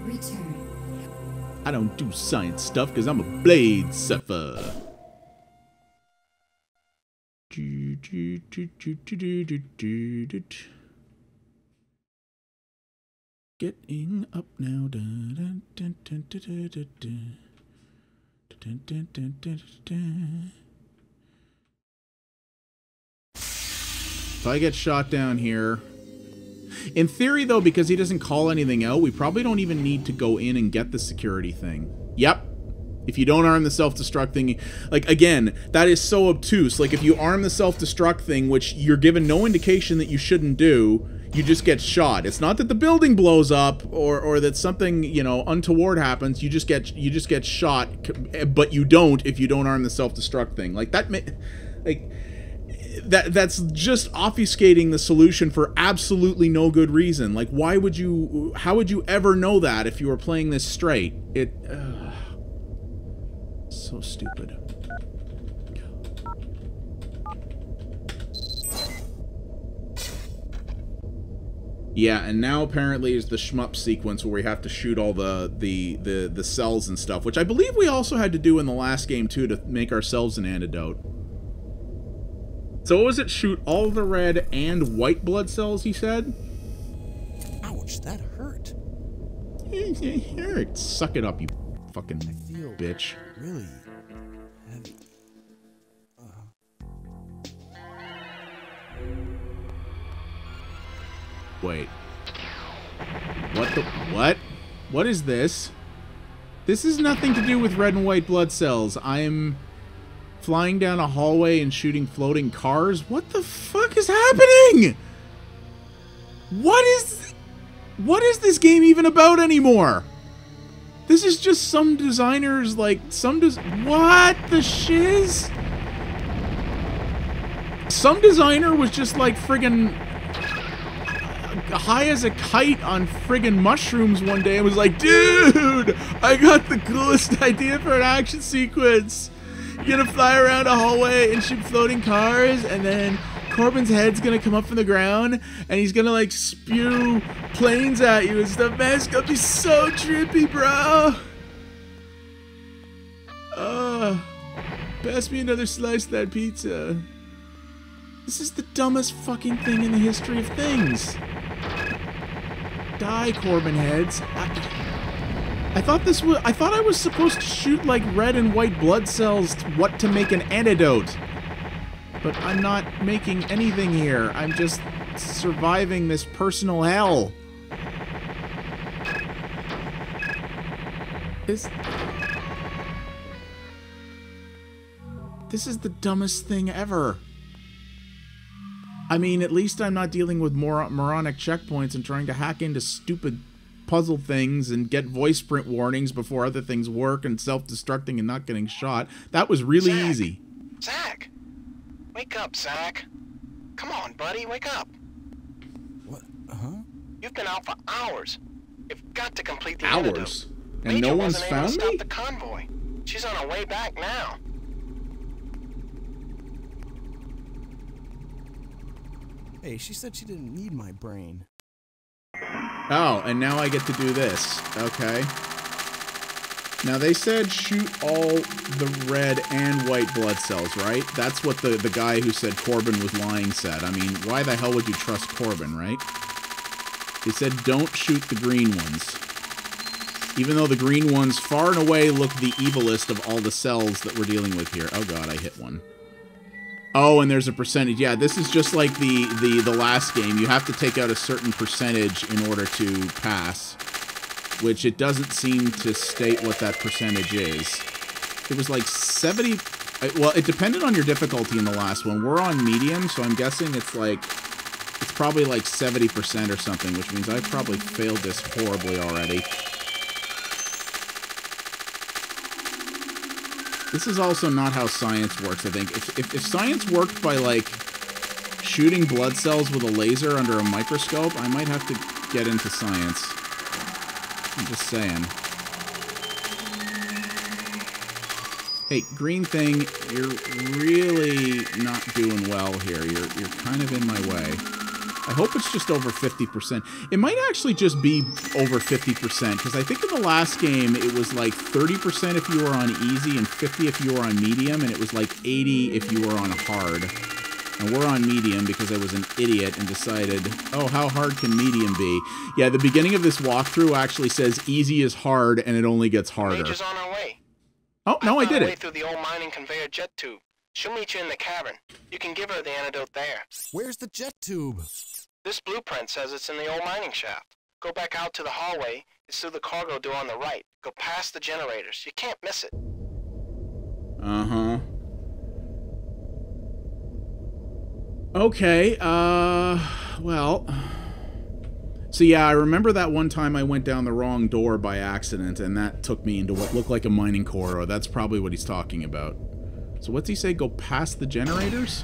Return. I don't do science stuff because I'm a blade suffer. Getting up now. If I get shot down here... In theory, though, because he doesn't call anything out, we probably don't even need to go in and get the security thing. Yep. If you don't arm the self-destruct thing... Like, again, that is so obtuse. Like, if you arm the self-destruct thing, which you're given no indication that you shouldn't do, you just get shot. It's not that the building blows up or that something, you know, untoward happens. You just get shot, but you don't if you don't arm the self-destruct thing. Like, that's just obfuscating the solution for absolutely no good reason. Like, how would you ever know that if you were playing this straight? So stupid. Yeah, and now apparently is the shmup sequence where we have to shoot all the cells and stuff, which I believe we also had to do in the last game too to make ourselves an antidote. So what was it? Shoot all the red and white blood cells, he said? Ouch, that hurt. It hurts. Suck it up, you fucking bitch. Really heavy. Wait. What the... What? What is this? This has nothing to do with red and white blood cells. I'm flying down a hallway and shooting floating cars? What the fuck is happening? What is this game even about anymore? This is just some designers, like, what the shiz? Some designer was just, like, friggin' high as a kite on friggin' mushrooms one day and was like, dude, I got the coolest idea for an action sequence. You're gonna fly around a hallway and shoot floating cars, and then Corbin's head's gonna come up from the ground, and he's gonna, like, spew planes at you and stuff. Man, it's gonna be so trippy, bro. Pass me another slice of that pizza. This is the dumbest fucking thing in the history of things. Die, Corbin heads. I thought I was supposed to shoot, like, red and white blood cells to make an antidote. But I'm not making anything here. I'm just surviving this personal hell. This is the dumbest thing ever. I mean, at least I'm not dealing with moronic checkpoints and trying to hack into stupid puzzle things and get voice print warnings before other things work and self-destructing and not getting shot. That was really easy. Zach! Wake up, Zach. Come on, buddy, wake up. What? Huh? You've been out for hours. You've got to complete the hours? antidote. And Major no one's wasn't able found to stop me? the convoy. She's on her way back now. Hey, she said she didn't need my brain. Oh, and now I get to do this. Okay. Now, they said shoot all the red and white blood cells, right? That's what the guy who said Corbin was lying said. I mean, why the hell would you trust Corbin, right? They said don't shoot the green ones. Even though the green ones far and away look the evilest of all the cells that we're dealing with here. Oh god, I hit one. Oh, and there's a percentage. Yeah, this is just like the last game. You have to take out a certain percentage in order to pass, which it doesn't seem to state what that percentage is. It was like 70... Well, it depended on your difficulty in the last one. We're on medium, so I'm guessing it's like... It's probably like 70% or something, which means I've probably failed this horribly already. This is also not how science works, I think. If science worked by, like, shooting blood cells with a laser under a microscope, I might have to get into science. I'm just saying. Hey, green thing, you're really not doing well here. You're kind of in my way. I hope it's just over 50%. It might actually just be over 50%, because I think in the last game it was like 30% if you were on easy and 50 if you were on medium, and it was like 80 if you were on hard. And we're on medium because I was an idiot and decided, oh, how hard can medium be? Yeah, the beginning of this walkthrough actually says easy is hard, and it only gets harder. Mage is on our way. Oh, no, I did Way it. through the old mining conveyor jet tube. She'll meet you in the cavern. You can give her the antidote there. Where's the jet tube? This blueprint says it's in the old mining shaft. Go back out to the hallway. It's through the cargo door on the right. Go past the generators. You can't miss it. Uh-huh. Okay, well... So yeah, I remember that one time I went down the wrong door by accident, and that took me into what looked like a mining corridor. That's probably what he's talking about. So what's he say? Go past the generators?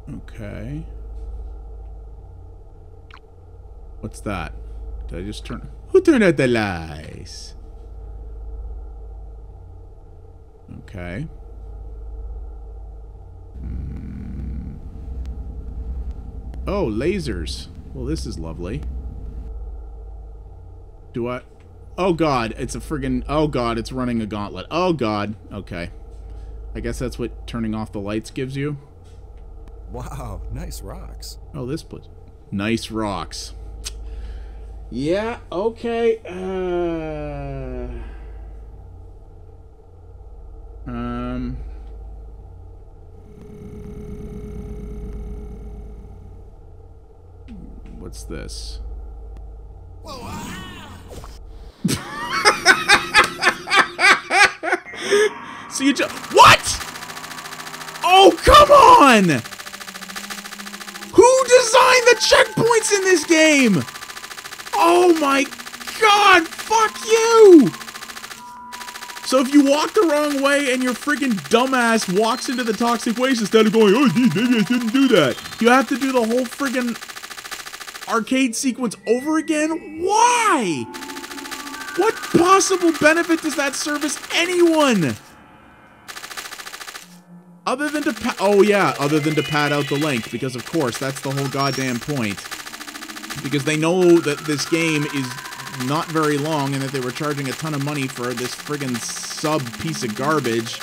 Okay. What's that? Did I just turn... Who turned out the lights? Okay. Oh, lasers. Well, this is lovely. Do I... Oh, God. It's a friggin... Oh, God. It's running a gauntlet. Oh, God. Okay. I guess that's what turning off the lights gives you. Wow, nice rocks. Oh, this place. Nice rocks. Yeah, okay. What's this? So you just... What?! Oh, come on! Who designed the checkpoints in this game? Oh my God, fuck you! So if you walk the wrong way and your freaking dumbass walks into the toxic waste instead of going, oh, geez, maybe I shouldn't do that, you have to do the whole friggin' arcade sequence over again? Why? What possible benefit does that service anyone? Other than to other than to pad out the length, because of course that's the whole goddamn point. Because they know that this game is not very long and that they were charging a ton of money for this friggin' sub piece of garbage.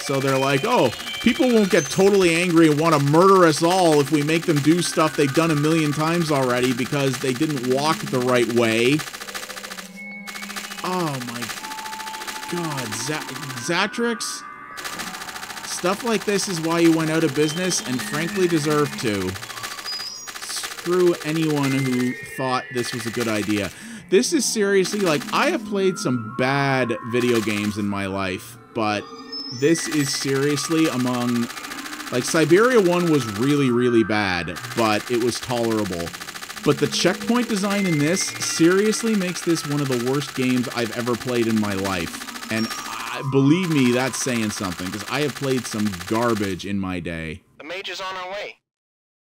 So they're like, oh, people won't get totally angry and want to murder us all if we make them do stuff they've done a million times already because they didn't walk the right way. Oh my God, Zatrix? Stuff like this is why you went out of business and frankly deserve to. Screw anyone who thought this was a good idea. This is seriously, like, I have played some bad video games in my life, but this is seriously among... Like, Cyberia 1 was really, really bad, but it was tolerable. But the checkpoint design in this seriously makes this one of the worst games I've ever played in my life. And believe me, that's saying something, because I have played some garbage in my day. The mage is on her way.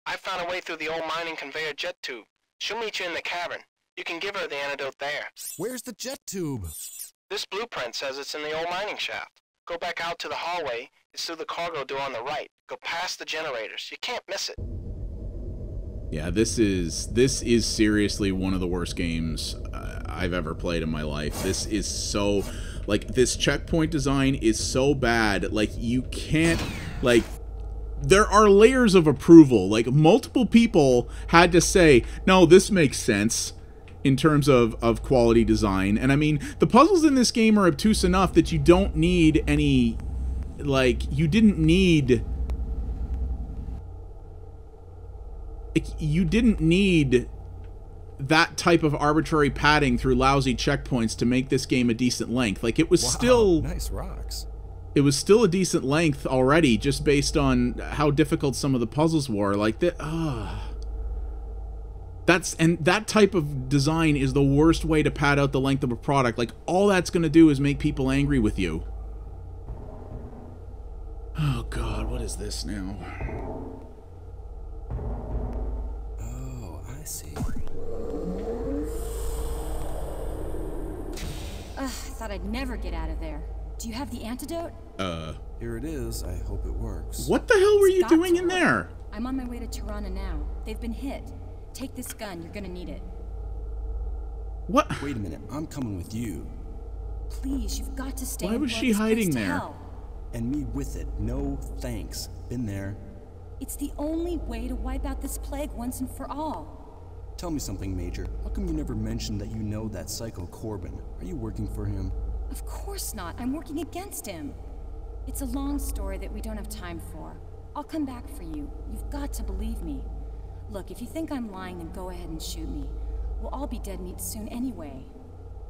I found a way through the old mining conveyor jet tube. She'll meet you in the cavern. You can give her the antidote there. Where's the jet tube? This blueprint says it's in the old mining shaft. Go back out to the hallway. It's through the cargo door on the right. Go past the generators. You can't miss it. Yeah, this is seriously one of the worst games I've ever played in my life. This is so... Like, this checkpoint design is so bad. Like, you can't... Like... There are layers of approval. Like, multiple people had to say, no, this makes sense in terms of quality design. And I mean, the puzzles in this game are obtuse enough that you don't need any, like, you didn't need that type of arbitrary padding through lousy checkpoints to make this game a decent length. Like, it was still... Nice rocks. It was still a decent length already, just based on how difficult some of the puzzles were. Like, that type of design is the worst way to pad out the length of a product. Like, all that's going to do is make people angry with you. Oh, God, what is this now? Oh, I see. thought I'd never get out of there. Do you have the antidote? Here it is. I hope it works. What the hell were you It's got doing to in work. there? I'm on my way to Tirana now. They've been hit. Take this gun, you're gonna need it. What? Wait a minute. I'm coming with you. Please, you've got to stay. Why and was blow she this place hiding to there? hell. And me with it. No thanks. Been there. It's the only way to wipe out this plague once and for all. Tell me something, Major. How come you never mentioned that you know that psycho Cordon? Are you working for him? Of course not. I'm working against him. It's a long story that we don't have time for. I'll come back for you. You've got to believe me. Look, if you think I'm lying, then go ahead and shoot me. We'll all be dead meat soon anyway.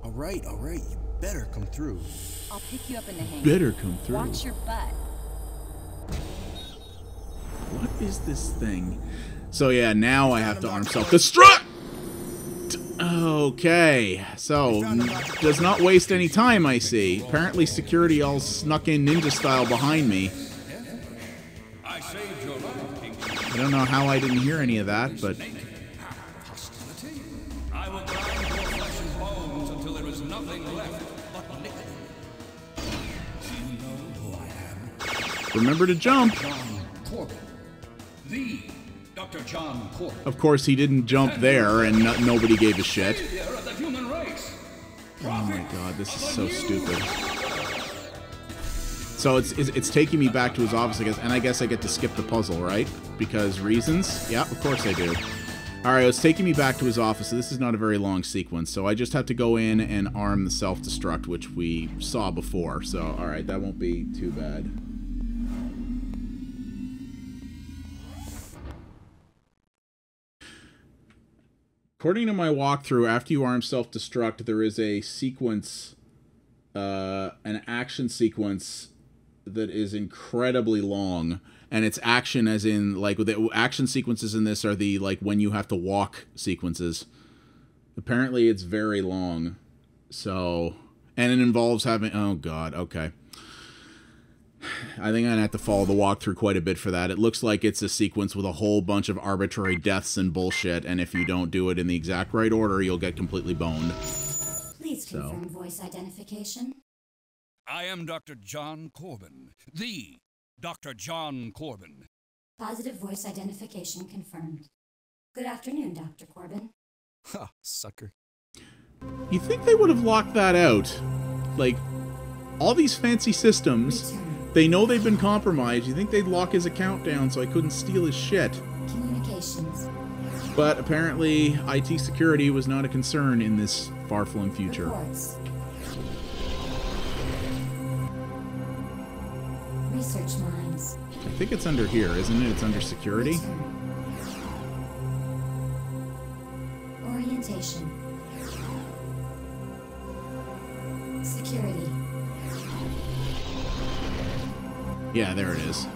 All right. You better come through. I'll pick you up in the hangar. Better come through. Watch your butt. What is this thing? So yeah, now I have to arm self-destruct! Okay, so does not waste any time, I see. Apparently security all snuck in ninja style behind me. I saved your life, King. I don't know how I didn't hear any of that, but... Hostility. I will grind your flesh and bones until there is nothing left but nickel. Do you know who I am? Remember to jump! John Cordon. The Dr. John Cordon. Of course, he didn't jump there, and nobody gave a shit. Savior of the human race. Oh my god, this is so stupid. So it's taking me back to his office, I guess, and I guess I get to skip the puzzle, right? Because reasons? Yeah, of course I do. Alright, it's taking me back to his office, so this is not a very long sequence, so I just have to go in and arm the self-destruct, which we saw before, so alright, that won't be too bad. According to my walkthrough, after you arm self-destruct, there is a sequence, an action sequence that is incredibly long. And it's action as in, like, the action sequences in this are the, like, when you have to walk sequences. Apparently it's very long. So, and it involves having, oh god, okay. I think I'm gonna have to follow the walkthrough quite a bit for that. It looks like it's a sequence with a whole bunch of arbitrary deaths and bullshit, and if you don't do it in the exact right order, you'll get completely boned. Please confirm voice identification. I am Dr. John Cordon. The Dr. John Cordon. Positive voice identification confirmed. Good afternoon, Dr. Cordon. Ha, sucker. You think they would have locked that out? Like, all these fancy systems, they know they've been compromised. You think they'd lock his account down so I couldn't steal his shit. Communications. But apparently, IT security was not a concern in this far-flung future. Reports. Research lines. I think it's under here, isn't it? It's under security? Return. Orientation. Security. Yeah, there it is.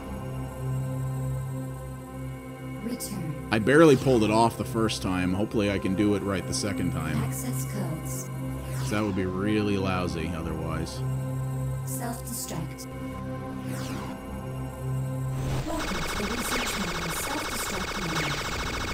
Return. I barely pulled it off the first time. Hopefully I can do it right the second time. Access codes. 'Cause that would be really lousy otherwise. Self-destruct. Welcome to the research line. Self-destruct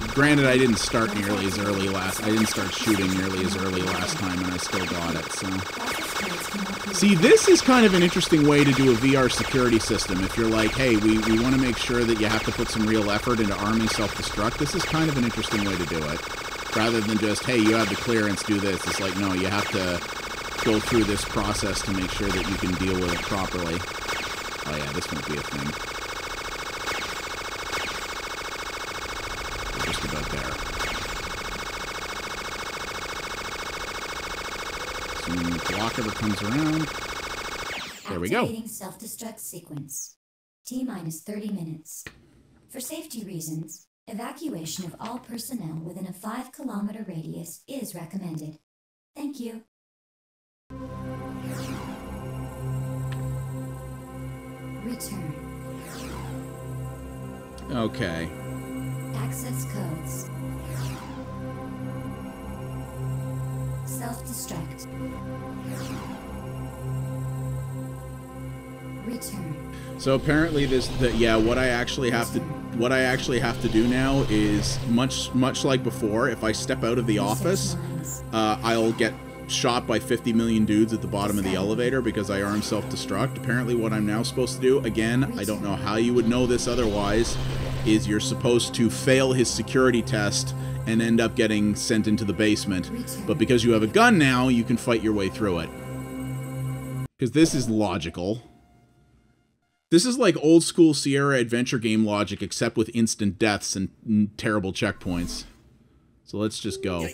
mode. Granted, I didn't start nearly as early last... I didn't start shooting nearly as early last time, and I still got it, so... Process codes cannot be See, this is kind of an interesting way to do a VR security system. If you're like, hey, we want to make sure that you have to put some real effort into arming self-destruct, this is kind of an interesting way to do it. Rather than just, hey, you have the clearance, do this. It's like, no, you have to go through this process to make sure that you can deal with it properly. Oh yeah, this won't be a thing. We're just about there. Assuming the block ever comes around. There we go. Activating self-destruct sequence. T-minus 30 minutes. For safety reasons, evacuation of all personnel within a 5-kilometer radius is recommended. Thank you. Return. Okay. Access codes. Self-destruct. Return. So apparently what I actually have to do now is much like before. If I step out of the office, I'll get shot by 50 million dudes at the bottom of the elevator because I armed self-destruct. Apparently what I'm now supposed to do, again, I don't know how you would know this otherwise, is you're supposed to fail his security test and end up getting sent into the basement. But because you have a gun now, you can fight your way through it. Because this is logical. This is like old school Sierra adventure game logic, except with instant deaths and terrible checkpoints. So let's just go.